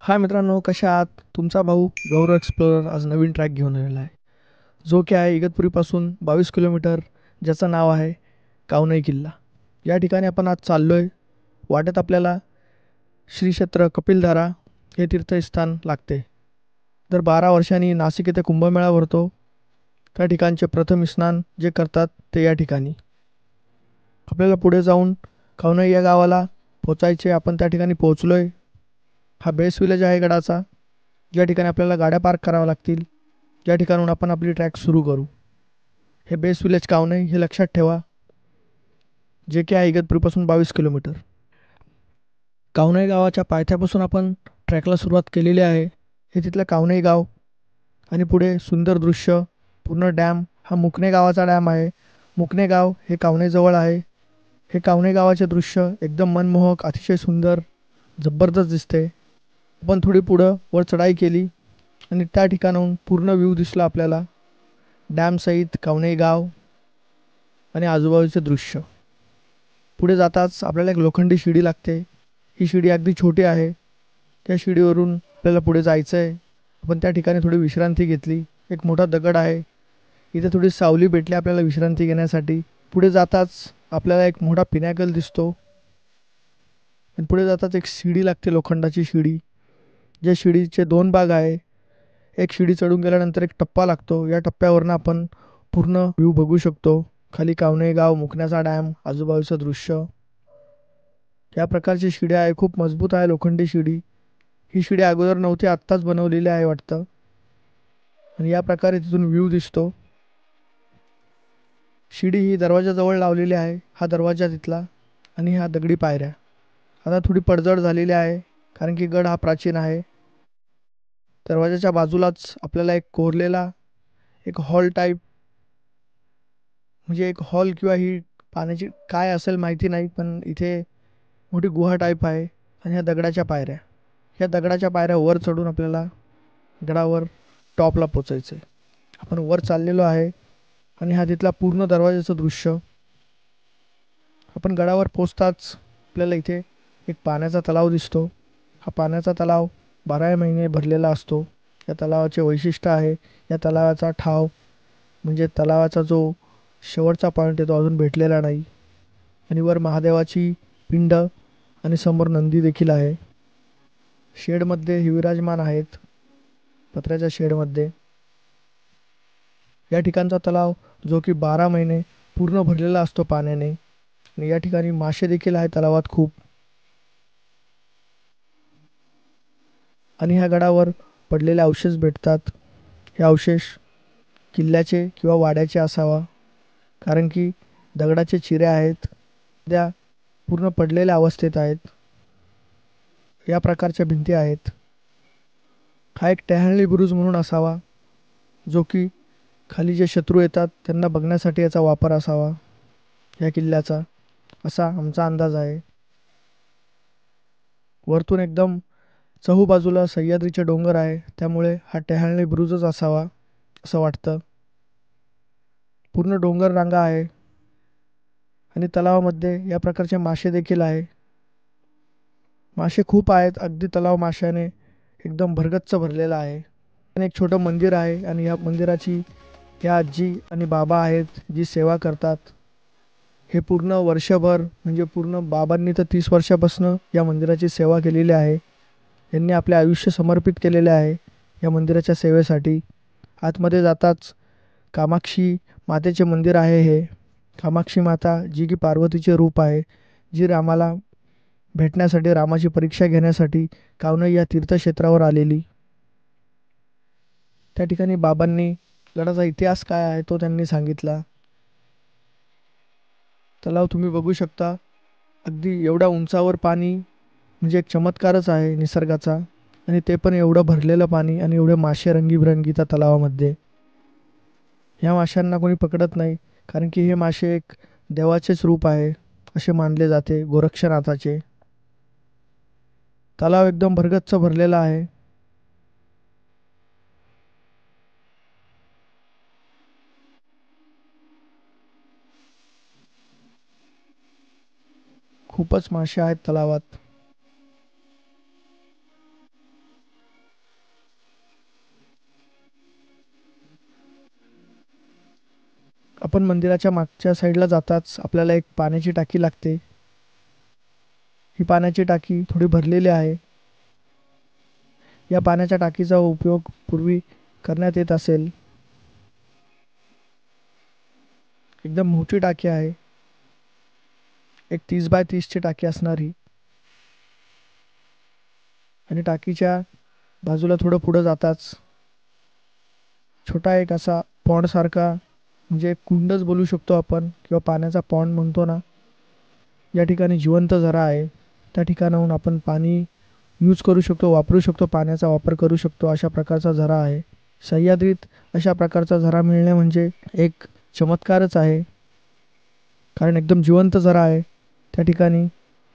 हाय मित्रांनो, कशा आहात? तुमचा भाऊ गौरव एक्सप्लोरर आज नवीन ट्रॅक घेऊन आलेला आहे, जो की आहे इगतपुरीपासून 22 किलोमीटर, ज्याचं नाव आहे कावनई किल्ला. या ठिकाणी आपण आज चाललोय. वाटेत आपल्याला श्री क्षेत्र कपिलधारा हे तीर्थस्थान लागते. दर 12 वर्षांनी नाशिक येथे कुंभमेळा भरतो. त्या ठिकाणचे प्रथम स्नान जे करतात ते या ठिकाणी. आपल्याला पुढे जाऊन कावनई या गावाला पोचायचे. आपण त्या ठिकाणी पोहोचलोय. हा बेस विलेज आहे गडाचा, ज्या ठिकाणी आपल्याला गाड्या पार्क कराव्या लागतील. ज्या ठिकाणून आपण आपली ट्रॅक सुरू करू. हे बेस विलेज कावनई हे लक्षात ठेवा, जे की आहे इगतपुरीपासून 22 किलोमीटर. कावनई गावाच्या पायथ्यापासून आपण ट्रॅकला सुरुवात केलेली आहे. हे तिथलं कावनई गाव आणि पुढे सुंदर दृश्य. पूर्ण डॅम हा मुकणे गावाचा डॅम आहे. मुकणे गाव हे कावनईजवळ आहे. हे कावनई गावाचे दृश्य एकदम मनमोहक, अतिशय सुंदर, जबरदस्त दिसते. आपण थोडी पुढं वर चढाई केली आणि त्या ठिकाणाहून पूर्ण व्ह्यू दिसला आपल्याला, डॅमसहित कावनई गाव आणि आजूबाजूचे दृश्य. पुढे जाताच आपल्याला एक लोखंडी शिडी लागते. ही शिडी अगदी छोटी आहे. त्या शिडीवरून आपल्याला पुढे जायचं आहे. आपण त्या ठिकाणी थोडी विश्रांती घेतली. एक मोठा दगड आहे, इथे थोडी सावली भेटली आपल्याला विश्रांती घेण्यासाठी. पुढे जाताच आपल्याला एक मोठा पिनॅकल दिसतो आणि पुढे जाताच एक शिडी लागते, लोखंडाची शिडी. ज्या शिडीचे 2 भाग आहे. एक शिडी चढून गेल्यानंतर एक टप्पा लागतो. या टप्प्यावरनं आपण पूर्ण व्ह्यू बघू शकतो. खाली कावनई गाव, मुकण्याचा डॅम, आजूबाजूचं दृश्य. या प्रकारची शिडी आहे, खूप मजबूत आहे लोखंडी शिडी. ही शिडी अगोदर नव्हती, आत्ताच बनवलेली आहे वाटतं. आणि या प्रकारे तिथून व्ह्यू दिसतो. शिडी ही दरवाजाजवळ लावलेली आहे. हा दरवाजा तिथला आणि ह्या दगडी पायऱ्या. आता थोडी पडझड झालेली आहे, कारण की गड हा प्राचीन आहे. दरवाजाच्या बाजूलाच आपल्याला एक कोरलेला एक हॉल टाईप, म्हणजे एक हॉल किंवा ही पाण्याची काय असेल माहिती नाही, पण इथे मोठी गुहा टाईप आहे. आणि ह्या दगडाच्या पायऱ्या, ह्या दगडाच्या पायऱ्या वर चढून आपल्याला गडावर टॉपला पोचायचं आहे. आपण वर चाललेलो आहे आणि हा तिथला पूर्ण दरवाजाचं दृश्य. आपण गडावर पोचताच आपल्याला इथे एक पाण्याचा तलाव दिसतो. हा पाण्याचा तलाव 12 महिने भरलेला असतो. या तलावाचे वैशिष्ट्य आहे, या तलावाचा ठाव म्हणजे तलावाचा जो शेवटचा पॉईंट आहे तो अजून भेटलेला नाही. आणि वर महादेवाची पिंड आणि समोर नंदी देखील आहे. शेडमध्ये हे विराजमान आहेत, पत्र्याच्या शेडमध्ये. या ठिकाणचा तलाव जो की 12 महिने पूर्ण भरलेला असतो पाण्याने. आणि या ठिकाणी मासे देखील आहेत तलावात खूप. आणि ह्या गडावर पडलेले अवशेष भेटतात. हे अवशेष किल्ल्याचे किंवा वाड्याचे असावा, कारण की दगडाचे चिरे आहेत, त्या पूर्ण पडलेल्या अवस्थेत आहेत. या प्रकारच्या भिंती आहेत. हा एक टहळणी बुरुज म्हणून असावा, जो की खाली जे शत्रू येतात त्यांना बघण्यासाठी याचा वापर असावा या किल्ल्याचा, असा आमचा अंदाज आहे. वरतून एकदम चहूबाजूला सह्याद्रीचे डोंगर आहे, त्यामुळे हा टहळणी बुरुजच असावा असं वाटतं. पूर्ण डोंगर रांगा आहे आणि तलावामध्ये या प्रकारचे मासे देखील आहे. मासे खूप आहेत, अगदी तलाव माशाने एकदम भरगच्च भरलेला आहे. आणि एक छोटं मंदिर आहे आणि या मंदिराची या आजी आणि बाबा आहेत जी सेवा करतात. हे पूर्ण वर्षभर, म्हणजे पूर्ण बाबांनी तर 30 वर्षापासून या मंदिराची सेवा केलेली आहे. यांनी आपले आयुष्य समर्पित केलेले आहे या मंदिराच्या सेवेसाठी. आतमध्ये जाताच कामाक्षी मातेचे मंदिर आहे. हे कामाक्षी माता जी की पार्वतीचे रूप आहे, जी रामाला भेटण्यासाठी, रामाची परीक्षा घेण्यासाठी कावनई या तीर्थक्षेत्रावर आलेली. त्या ठिकाणी बाबांनी गडाचा इतिहास काय आहे तो त्यांनी सांगितला. तलाव तुम्ही बघू शकता, अगदी एवढ्या उंचावर पाणी, म्हणजे एक चमत्कारच आहे निसर्गाचा. आणि ते पण एवढं भरलेलं पाणी आणि एवढे मासे रंगीबिरंगी त्या तलावामध्ये. ह्या माशांना कोणी पकडत नाही, कारण की हे मासे एक देवाचेच रूप आहे असे मानले जाते, गोरक्षनाथाचे. तलाव एकदम भरगच्च भरलेला आहे. खूपच मासे आहेत तलावात. आपण मंदिराच्या मागच्या साईडला जाताच आपल्याला एक पाण्याची टाकी लागते. ही पाण्याची टाकी थोडी भरलेली आहे. या पाण्याच्या टाकीचा उपयोग पूर्वी करण्यात येत असेल. एकदम मोठी टाकी आहे. एक 30 बाय 30 ची टाकी असणारी. आणि टाकीच्या बाजूला थोडं पुढं जाताच छोटा एक असा पॉन्ड सारखा, म्हणजे कुंडच बोलू शकतो आपण, किंवा पाण्याचा पॉन्ड म्हणतो ना, या ठिकाणी जिवंत झरा आहे. त्या ठिकाणाहून आपण पाणी यूज करू शकतो, वापरू शकतो, पाण्याचा वापर करू शकतो, अशा प्रकारचा झरा आहे. सह्याद्रीत अशा प्रकारचा झरा मिळणे म्हणजे एक चमत्कारच आहे. कारण एकदम जिवंत झरा आहे. त्या ठिकाणी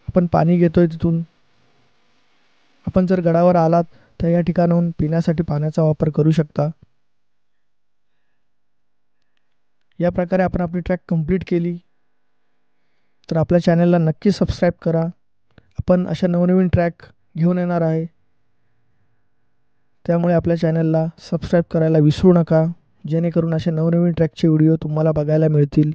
आपण पाणी घेतोय तिथून. आपण जर गडावर आलात तर या ठिकाणाहून पिण्यासाठी पाण्याचा वापर करू शकता. या प्रकारे आपण आपली ट्रॅक कंप्लीट केली. तर आपल्या चॅनलला नक्की सबस्क्राईब करा. आपण अशा नवनवीन ट्रॅक घेऊन येणार आहे. त्यामुळे आपल्या चॅनलला सबस्क्राईब करायला विसरू नका, जेणेकरून असे नवनवीन ट्रॅकचे व्हिडिओ तुम्हाला बघायला मिळतील.